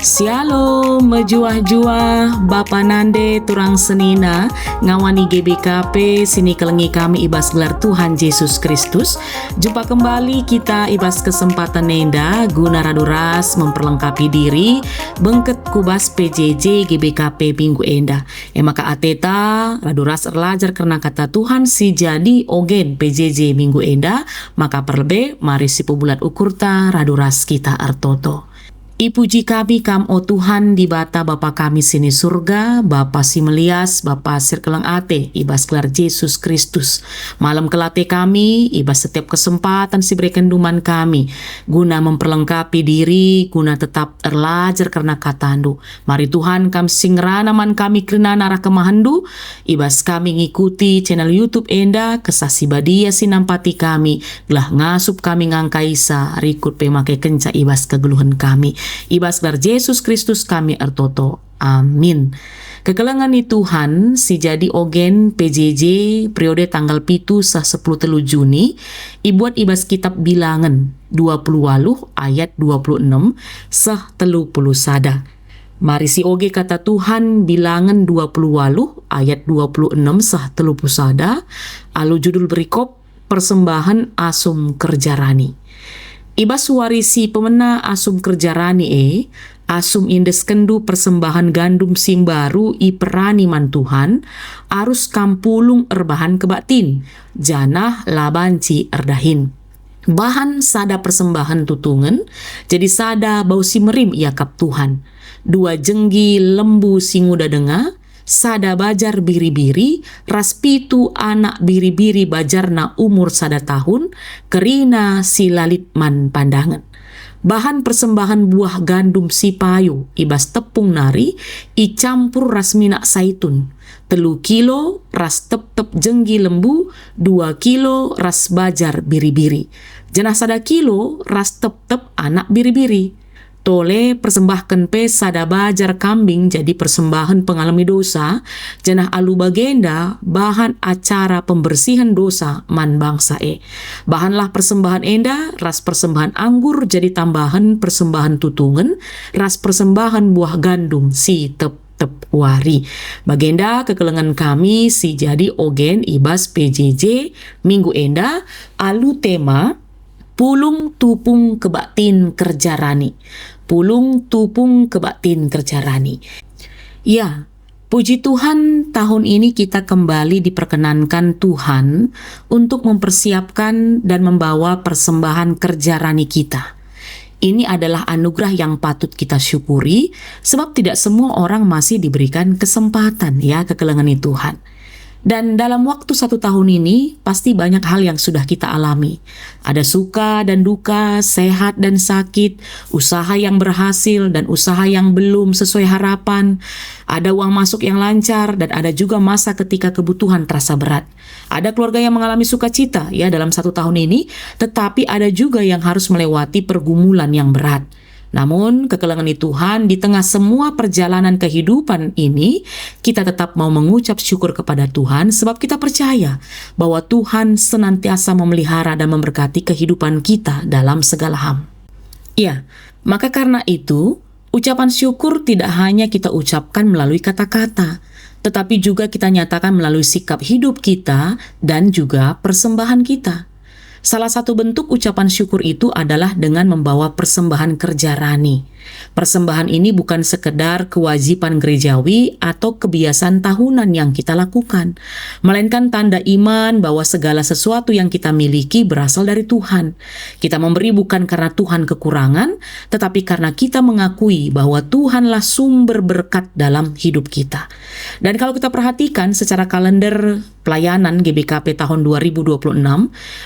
Shalom, mejuah-juah, Bapa Nande, Turang Senina, ngawani GBKP, sini kelengi kami ibas gelar Tuhan Yesus Kristus. Jumpa kembali kita ibas kesempatan nenda, guna raduras memperlengkapi diri, bengket kubas PJJ GBKP minggu enda. Maka ateta, raduras erlajar karena kata Tuhan si jadi ogen PJJ minggu enda, maka perlebe, mari si bulat ukurta, raduras kita artoto. Ipuji kami kam o Tuhan di bata Bapa kami sini surga, Bapa si melias, Bapa sir kelang ate, ibas gelar Yesus Kristus. Malam kelate kami, ibas setiap kesempatan si berikan duman kami, guna memperlengkapi diri, guna tetap erlajar karena katandu. Mari Tuhan kam singrana man kami kerana narah kemahandu, ibas kami ngikuti channel YouTube enda, kesasi badia sinampati kami, gelah ngasup kami ngangkaisa, rikut pemakai kenca ibas kegeluhan kami. Ibas gelar Yesus Kristus kami artoto. Amin. Kekelangan ni Tuhan si jadi ogen PJJ periode tanggal pitu sah 10 telu Juni ibuat ibas kitab bilangan 28 ayat 26 sah 30 sada. Mari si oge kata Tuhan bilangan 28 ayat 26 sah 30 sada. Alu judul berikop persembahan asum kerjarani. Ibas warisi pemena asum kerjarani asum indes kendu persembahan gandum simbaru i perani man Tuhan arus kampulung erbahan kebatin janah labanci erdahin. Bahan sada persembahan tutungan jadi sada bau si merim ia kap Tuhan. 2 jenggi lembu singuda denga sada bajar biri-biri, ras pitu anak biri-biri bajarna umur sada tahun, kerina si lalit man pandangan. Bahan persembahan buah gandum si payu, ibas tepung nari, i campur ras minak saitun. 3 kilo ras tep-tep jenggi lembu, 2 kilo ras bajar biri-biri. Jenah sada kilo ras tep-tep anak biri-biri. Tole persembahkan pe sada bajar kambing jadi persembahan pengalami dosa, jenah alu bagenda bahan acara pembersihan dosa man bangsa Bahanlah persembahan enda, ras persembahan anggur jadi tambahan persembahan tutungan, ras persembahan buah gandum si tep wari. Bagenda kekelengan kami si jadi ogen ibas PJJ minggu enda, alu tema pulung tupung kebatin kerjarani. Pulung tupung kebatin kerjarani. Ya, puji Tuhan tahun ini kita kembali diperkenankan Tuhan untuk mempersiapkan dan membawa persembahan kerjarani kita. Ini adalah anugerah yang patut kita syukuri sebab tidak semua orang masih diberikan kesempatan ya kekelengan Tuhan. Dan dalam waktu 1 tahun ini, pasti banyak hal yang sudah kita alami. Ada suka dan duka, sehat dan sakit, usaha yang berhasil dan usaha yang belum sesuai harapan. Ada uang masuk yang lancar dan ada juga masa ketika kebutuhan terasa berat. Ada keluarga yang mengalami sukacita ya dalam 1 tahun ini, tetapi ada juga yang harus melewati pergumulan yang berat. Namun kekelengan Tuhan di tengah semua perjalanan kehidupan ini kita tetap mau mengucap syukur kepada Tuhan sebab kita percaya bahwa Tuhan senantiasa memelihara dan memberkati kehidupan kita dalam segala hal. Ya, maka karena itu ucapan syukur tidak hanya kita ucapkan melalui kata-kata, tetapi juga kita nyatakan melalui sikap hidup kita dan juga persembahan kita. Salah satu bentuk ucapan syukur itu adalah dengan membawa persembahan kerjarani. Persembahan ini bukan sekedar kewajiban gerejawi atau kebiasaan tahunan yang kita lakukan, melainkan tanda iman bahwa segala sesuatu yang kita miliki berasal dari Tuhan. Kita memberi bukan karena Tuhan kekurangan, tetapi karena kita mengakui bahwa Tuhanlah sumber berkat dalam hidup kita. Dan kalau kita perhatikan secara kalender pelayanan GBKP tahun 2026,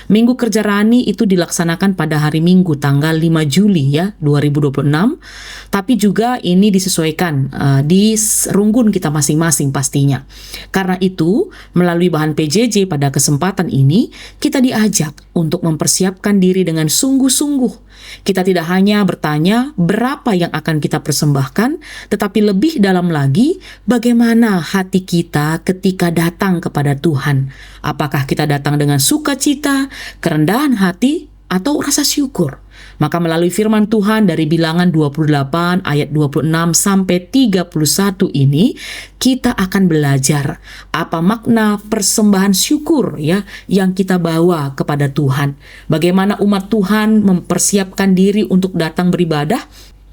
Minggu Kerjarani itu dilaksanakan pada hari Minggu tanggal 5 Juli ya 2026. Tapi juga ini disesuaikan di runggun kita masing-masing pastinya. Karena itu, melalui bahan PJJ pada kesempatan ini, kita diajak untuk mempersiapkan diri dengan sungguh-sungguh. Kita tidak hanya bertanya berapa yang akan kita persembahkan, tetapi lebih dalam lagi, bagaimana hati kita ketika datang kepada Tuhan. Apakah kita datang dengan sukacita, kerendahan hati, atau rasa syukur? Maka melalui firman Tuhan dari Bilangan 28 ayat 26 sampai 31 ini, kita akan belajar apa makna persembahan syukur ya yang kita bawa kepada Tuhan. Bagaimana umat Tuhan mempersiapkan diri untuk datang beribadah,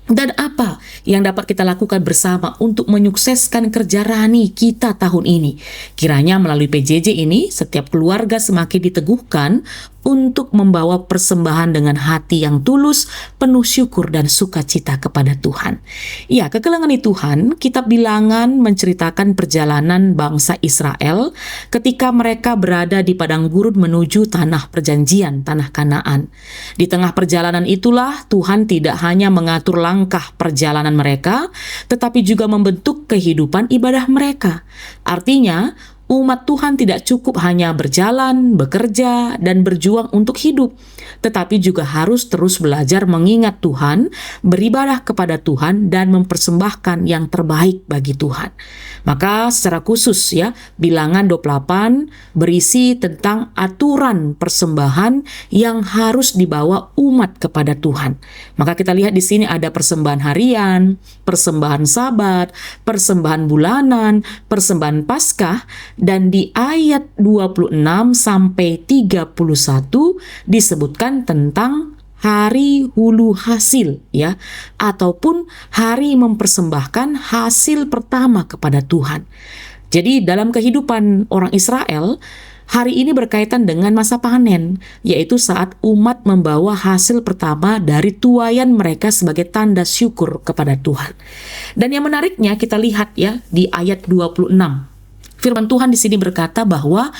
dan apa yang dapat kita lakukan bersama untuk menyukseskan kerja rani kita tahun ini. Kiranya melalui PJJ ini, setiap keluarga semakin diteguhkan untuk membawa persembahan dengan hati yang tulus, penuh syukur dan sukacita kepada Tuhan. Ya, kekelengan Tuhan, kitab Bilangan menceritakan perjalanan bangsa Israel ketika mereka berada di padang gurun menuju tanah perjanjian, tanah Kanaan. Di tengah perjalanan itulah Tuhan tidak hanya mengatur langkah perjalanan mereka, tetapi juga membentuk kehidupan ibadah mereka. Artinya, umat Tuhan tidak cukup hanya berjalan, bekerja, dan berjuang untuk hidup, tetapi juga harus terus belajar mengingat Tuhan, beribadah kepada Tuhan, dan mempersembahkan yang terbaik bagi Tuhan. Maka secara khusus ya, Bilangan 28 berisi tentang aturan persembahan yang harus dibawa umat kepada Tuhan. Maka kita lihat di sini ada persembahan harian, persembahan Sabat, persembahan bulanan, persembahan Paskah, dan di ayat 26 sampai 31 disebutkan tentang hari hulu hasil ya, ataupun hari mempersembahkan hasil pertama kepada Tuhan. Jadi dalam kehidupan orang Israel, hari ini berkaitan dengan masa panen, yaitu saat umat membawa hasil pertama dari tuaian mereka sebagai tanda syukur kepada Tuhan. Dan yang menariknya kita lihat ya di ayat 26. Firman Tuhan di sini berkata bahwa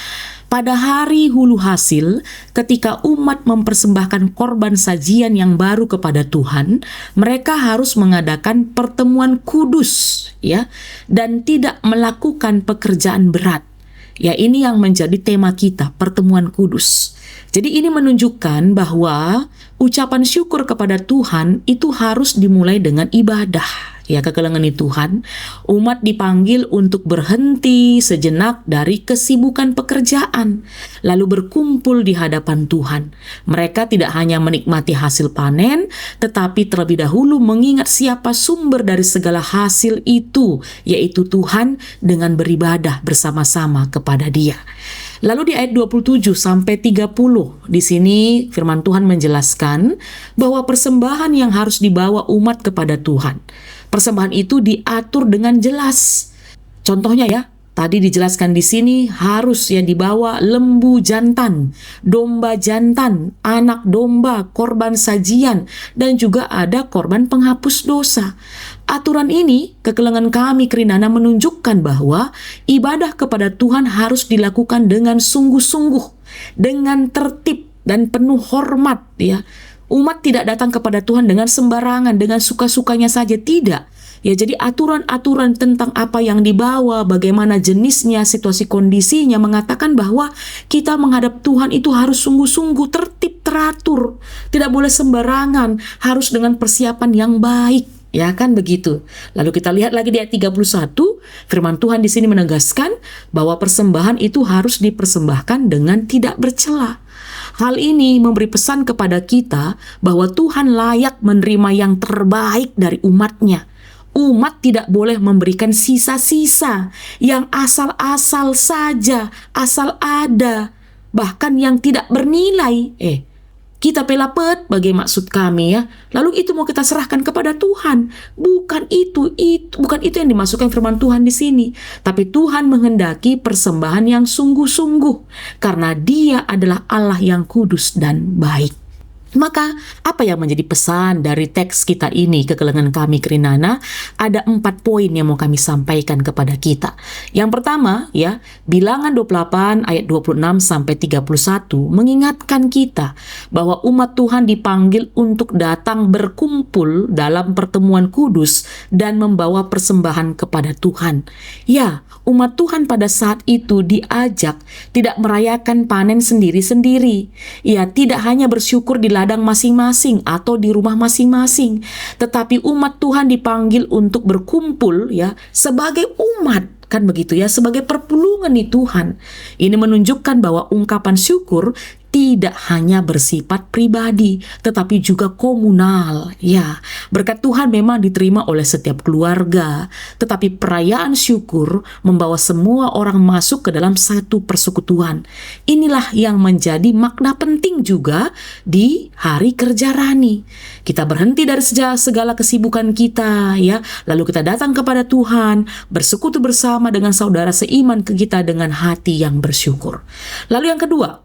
pada hari hulu hasil, ketika umat mempersembahkan korban sajian yang baru kepada Tuhan, mereka harus mengadakan pertemuan kudus, ya, dan tidak melakukan pekerjaan berat. Ya, ini yang menjadi tema kita, pertemuan kudus. Jadi ini menunjukkan bahwa ucapan syukur kepada Tuhan itu harus dimulai dengan ibadah. Ya, kekelengan Tuhan, umat dipanggil untuk berhenti sejenak dari kesibukan pekerjaan, lalu berkumpul di hadapan Tuhan. Mereka tidak hanya menikmati hasil panen, tetapi terlebih dahulu mengingat siapa sumber dari segala hasil itu, yaitu Tuhan, dengan beribadah bersama-sama kepada Dia. Lalu di ayat 27 sampai 30, di sini firman Tuhan menjelaskan bahwa persembahan yang harus dibawa umat kepada Tuhan, persembahan itu diatur dengan jelas. Contohnya ya, tadi dijelaskan di sini harus yang dibawa lembu jantan, domba jantan, anak domba, korban sajian, dan juga ada korban penghapus dosa. Aturan ini, kekelengan kami Kerinana menunjukkan bahwa ibadah kepada Tuhan harus dilakukan dengan sungguh-sungguh, dengan tertib dan penuh hormat ya. Umat tidak datang kepada Tuhan dengan sembarangan, dengan suka-sukanya saja, tidak. Ya, jadi aturan-aturan tentang apa yang dibawa, bagaimana jenisnya, situasi kondisinya mengatakan bahwa kita menghadap Tuhan itu harus sungguh-sungguh, tertib, teratur. Tidak boleh sembarangan, harus dengan persiapan yang baik. Ya kan begitu. Lalu kita lihat lagi di ayat 31, firman Tuhan di sini menegaskan bahwa persembahan itu harus dipersembahkan dengan tidak bercela. Hal ini memberi pesan kepada kita bahwa Tuhan layak menerima yang terbaik dari umatnya. Umat tidak boleh memberikan sisa-sisa yang asal-asal saja, asal ada, bahkan yang tidak bernilai. Kita pelapet bagai maksud kami ya. Lalu itu mau kita serahkan kepada Tuhan. Bukan itu yang dimasukkan firman Tuhan di sini. Tapi Tuhan menghendaki persembahan yang sungguh-sungguh, karena Dia adalah Allah yang kudus dan baik. Maka apa yang menjadi pesan dari teks kita ini, kekelengan kami Kerinana? Ada 4 poin yang mau kami sampaikan kepada kita. Yang pertama ya, Bilangan 28 ayat 26 sampai 31 mengingatkan kita bahwa umat Tuhan dipanggil untuk datang berkumpul dalam pertemuan kudus dan membawa persembahan kepada Tuhan. Ya, umat Tuhan pada saat itu diajak tidak merayakan panen sendiri-sendiri. Ya, tidak hanya bersyukur di ladang masing-masing atau di rumah masing-masing, tetapi umat Tuhan dipanggil untuk berkumpul ya sebagai umat, kan begitu ya, sebagai perpulungan di Tuhan. Ini menunjukkan bahwa ungkapan syukur tidak hanya bersifat pribadi, tetapi juga komunal. Ya, berkat Tuhan memang diterima oleh setiap keluarga, tetapi perayaan syukur membawa semua orang masuk ke dalam satu persekutuan. Inilah yang menjadi makna penting juga di hari kerja rani. Kita berhenti dari segala kesibukan kita, ya, lalu kita datang kepada Tuhan, bersekutu bersama dengan saudara seiman kita dengan hati yang bersyukur. Lalu yang kedua,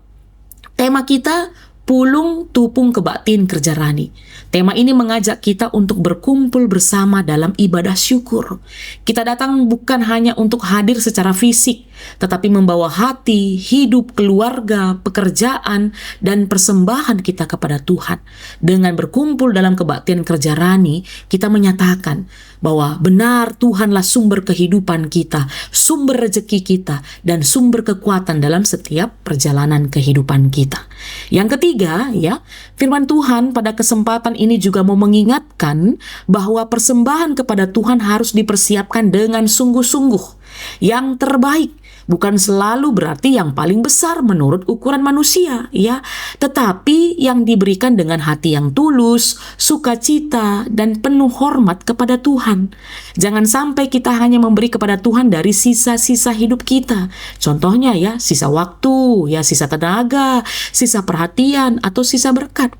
tema kita pulung tupung kebaktin kerja rani. Tema ini mengajak kita untuk berkumpul bersama dalam ibadah syukur. Kita datang bukan hanya untuk hadir secara fisik, tetapi membawa hati, hidup, keluarga, pekerjaan, dan persembahan kita kepada Tuhan. Dengan berkumpul dalam kebaktian kerja rani, kita menyatakan bahwa benar Tuhanlah sumber kehidupan kita, sumber rezeki kita, dan sumber kekuatan dalam setiap perjalanan kehidupan kita. Yang ketiga, ya, firman Tuhan pada kesempatan ini juga mau mengingatkan bahwa persembahan kepada Tuhan harus dipersiapkan dengan sungguh-sungguh. Yang terbaik bukan selalu berarti yang paling besar menurut ukuran manusia, ya, tetapi yang diberikan dengan hati yang tulus, sukacita, dan penuh hormat kepada Tuhan. Jangan sampai kita hanya memberi kepada Tuhan dari sisa-sisa hidup kita. Contohnya, ya, sisa waktu, ya, sisa tenaga, sisa perhatian, atau sisa berkat.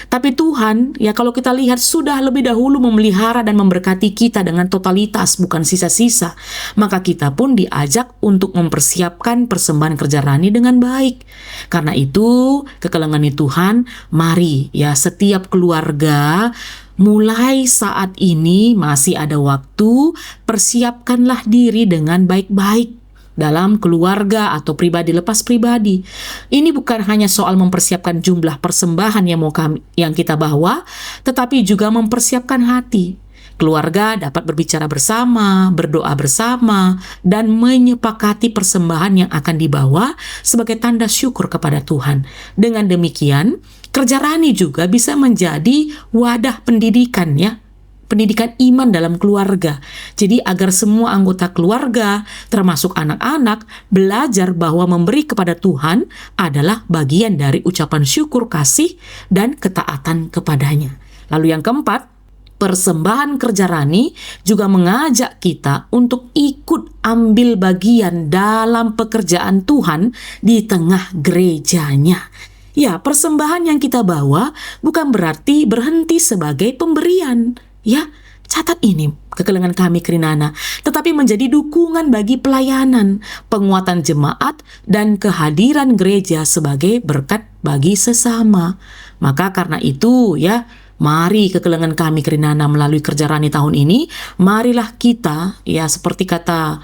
Tapi Tuhan, ya, kalau kita lihat sudah lebih dahulu memelihara dan memberkati kita dengan totalitas, bukan sisa-sisa. Maka kita pun diajak untuk mempersiapkan persembahan kerja rani dengan baik. Karena itu, kekelengan Tuhan, mari, ya, setiap keluarga mulai saat ini masih ada waktu, persiapkanlah diri dengan baik-baik. Dalam keluarga atau pribadi lepas pribadi. Ini bukan hanya soal mempersiapkan jumlah persembahan yang kita bawa, tetapi juga mempersiapkan hati. Keluarga dapat berbicara bersama, berdoa bersama, dan menyepakati persembahan yang akan dibawa sebagai tanda syukur kepada Tuhan. Dengan demikian, kerja rani juga bisa menjadi wadah pendidikan, ya, pendidikan iman dalam keluarga. Jadi agar semua anggota keluarga, termasuk anak-anak, belajar bahwa memberi kepada Tuhan adalah bagian dari ucapan syukur, kasih, dan ketaatan kepadanya. Lalu yang keempat, persembahan kerja rani juga mengajak kita untuk ikut ambil bagian dalam pekerjaan Tuhan di tengah gerejanya. Ya, persembahan yang kita bawa bukan berarti berhenti sebagai pemberian. Ya, catat ini kekelengan kami Krinana, tetapi menjadi dukungan bagi pelayanan, penguatan jemaat, dan kehadiran gereja sebagai berkat bagi sesama. Maka karena itu, ya, mari kekelengan kami Krinana melalui kerja rani tahun ini, marilah kita, ya, seperti kata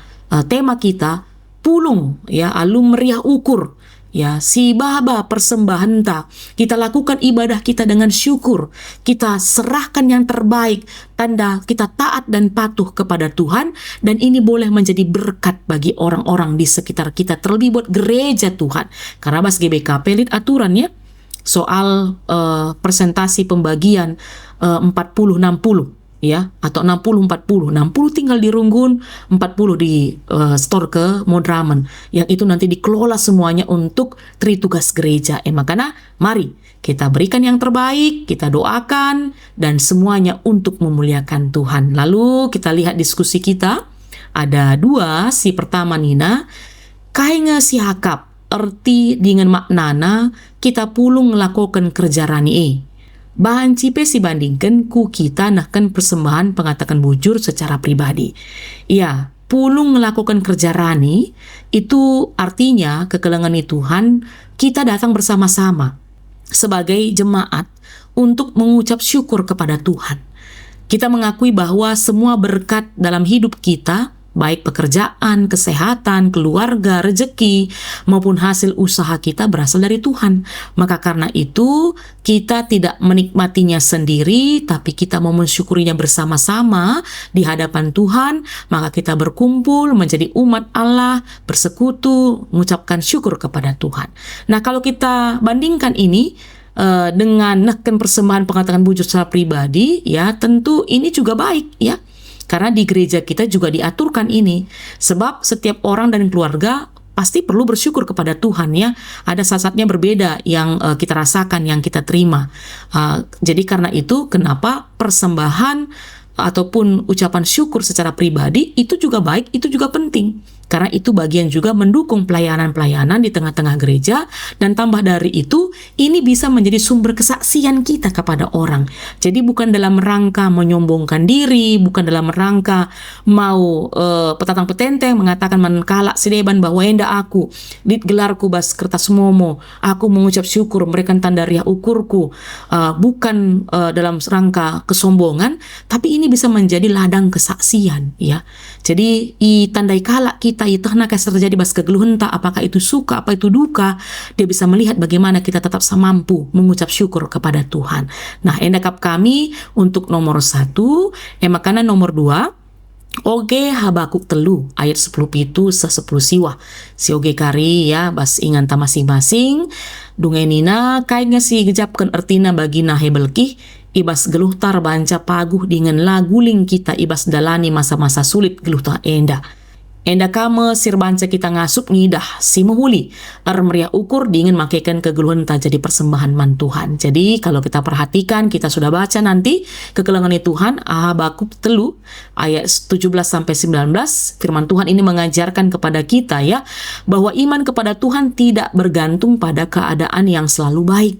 tema kita, pulung, ya, alum meriah ukur. Ya, si baba persembahan kita lakukan ibadah kita dengan syukur. Kita serahkan yang terbaik, tanda kita taat dan patuh kepada Tuhan, dan ini boleh menjadi berkat bagi orang-orang di sekitar kita, terlebih buat gereja Tuhan. Karena Bas GBKP lihat aturannya soal presentasi pembagian 40-60. Ya, atau 60-40. 60 tinggal di Runggun, 40 di store ke Modramen. Yang itu nanti dikelola semuanya untuk tritugas gereja. Makanya mari kita berikan yang terbaik, kita doakan, dan semuanya untuk memuliakan Tuhan. Lalu kita lihat diskusi kita. Ada dua, si pertama Nina, kainga si hakap, erti dengan maknana, kita pulung ngelakukan kerja rani bahan cipe si bandingkan ku kita nahkan persembahan pengatakan bujur secara pribadi. Ya, pulung melakukan kerja rani itu artinya kekelengan Tuhan kita datang bersama-sama sebagai jemaat untuk mengucap syukur kepada Tuhan. Kita mengakui bahwa semua berkat dalam hidup kita, baik pekerjaan, kesehatan, keluarga, rezeki, maupun hasil usaha kita berasal dari Tuhan. Maka karena itu, kita tidak menikmatinya sendiri, tapi kita mau mensyukurinya bersama-sama di hadapan Tuhan. Maka kita berkumpul menjadi umat Allah, bersekutu, mengucapkan syukur kepada Tuhan. Nah, kalau kita bandingkan ini dengan neken persembahan pengatakan bujur secara pribadi, ya tentu ini juga baik, ya. Karena di gereja kita juga diaturkan ini. Sebab setiap orang dan keluarga pasti perlu bersyukur kepada Tuhan ya. Ada saat-saatnya berbeda yang kita rasakan, yang kita terima. Jadi karena itu kenapa persembahan ataupun ucapan syukur secara pribadi itu juga baik, itu juga penting. Karena itu bagian juga mendukung pelayanan-pelayanan di tengah-tengah gereja, dan tambah dari itu, ini bisa menjadi sumber kesaksian kita kepada orang. Jadi bukan dalam rangka menyombongkan diri, bukan dalam rangka mau petatang petenteng mengatakan menkalak sideban bahwa enda aku, dit gelarku bas kertas momo, aku mengucap syukur memberikan tanda riah ukurku, bukan dalam rangka kesombongan, tapi ini bisa menjadi ladang kesaksian ya. Jadi tandai kalak kita itu hendak terjadi bas kegeluhan tak, apakah itu suka, apa itu duka, dia bisa melihat bagaimana kita tetap mampu mengucap syukur kepada Tuhan. Nah, endakap kami untuk nomor 1, makanan nomor 2, Oge Habakuk telu ayat 10 pitu 10 siwah. Si oge kari ya bas ingan ta masing-masing. Dungenina kayaknya si gejapkan ertina bagi nahebelkih. Ibas geluh tar banca paguh dengan laguling kita ibas dalani masa-masa sulit geluh ta enda. Enda kame sirbanca kita ngasup ngidah si muhuli meriah ukur dingin makaikan kegeluhan tak jadi persembahan man Tuhan. Jadi kalau kita perhatikan, kita sudah baca nanti kekelengan Tuhan Habakuk telu ayat 17-19, firman Tuhan ini mengajarkan kepada kita ya bahwa iman kepada Tuhan tidak bergantung pada keadaan yang selalu baik.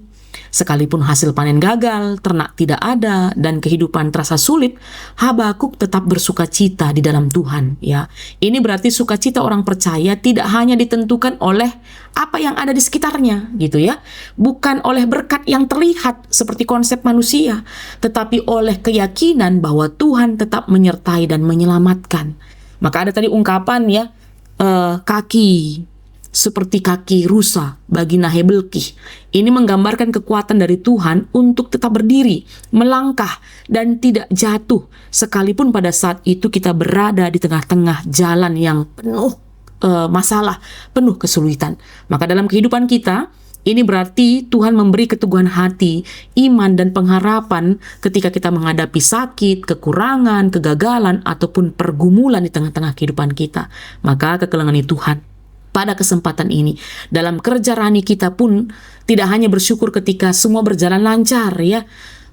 Sekalipun hasil panen gagal, ternak tidak ada, dan kehidupan terasa sulit, Habakuk tetap bersuka cita di dalam Tuhan. Ya, ini berarti sukacita orang percaya tidak hanya ditentukan oleh apa yang ada di sekitarnya, gitu ya, bukan oleh berkat yang terlihat seperti konsep manusia, tetapi oleh keyakinan bahwa Tuhan tetap menyertai dan menyelamatkan. Maka ada tadi ungkapan ya, kaki seperti kaki rusa bagi Nahebelkih. Ini menggambarkan kekuatan dari Tuhan untuk tetap berdiri, melangkah, dan tidak jatuh, sekalipun pada saat itu kita berada di tengah-tengah jalan yang penuh masalah, penuh kesulitan. Maka dalam kehidupan kita, ini berarti Tuhan memberi keteguhan hati, iman, dan pengharapan ketika kita menghadapi sakit, kekurangan, kegagalan, ataupun pergumulan di tengah-tengah kehidupan kita. Maka kekelengan Tuhan pada kesempatan ini, dalam kerja rani kita pun tidak hanya bersyukur ketika semua berjalan lancar ya,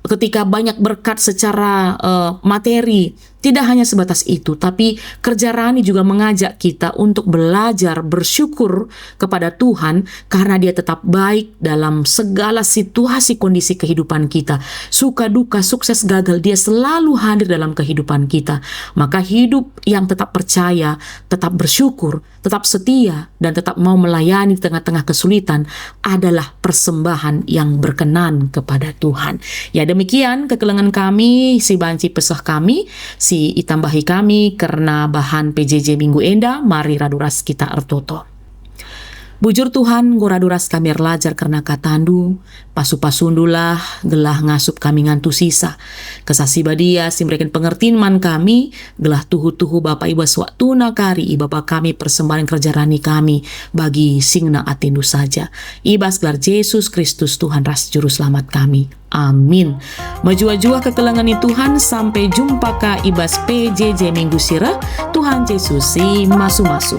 ketika banyak berkat secara materi, tidak hanya sebatas itu, tapi kerja rani juga mengajak kita untuk belajar bersyukur kepada Tuhan karena Dia tetap baik dalam segala situasi kondisi kehidupan kita. Suka duka, sukses gagal, Dia selalu hadir dalam kehidupan kita. Maka hidup yang tetap percaya, tetap bersyukur, tetap setia, dan tetap mau melayani di tengah-tengah kesulitan adalah persembahan yang berkenan kepada Tuhan. Ya, demikian kekelengan kami, si banci pesah kami, si itambahi kami karena bahan PJJ minggu enda, mari raduras kita ertoto. Bujur Tuhan, goraduras kami erlajar karena katandu, pasu-pasundulah, gelah ngasup kami ngantu sisa. Kesasi badia, simbrekan pengertiin man kami, gelah tuhu-tuhu Bapak Ibu swaktu nakari, Bapak kami persembahan kerja rani kami, bagi singna atindu saja. Ibas gelar Yesus Kristus Tuhan ras juru selamat kami. Amin. Majua-jua kekelengan Tuhan, sampai jumpa ka ibas PJJ minggu sirah. Tuhan Yesus si masu-masu.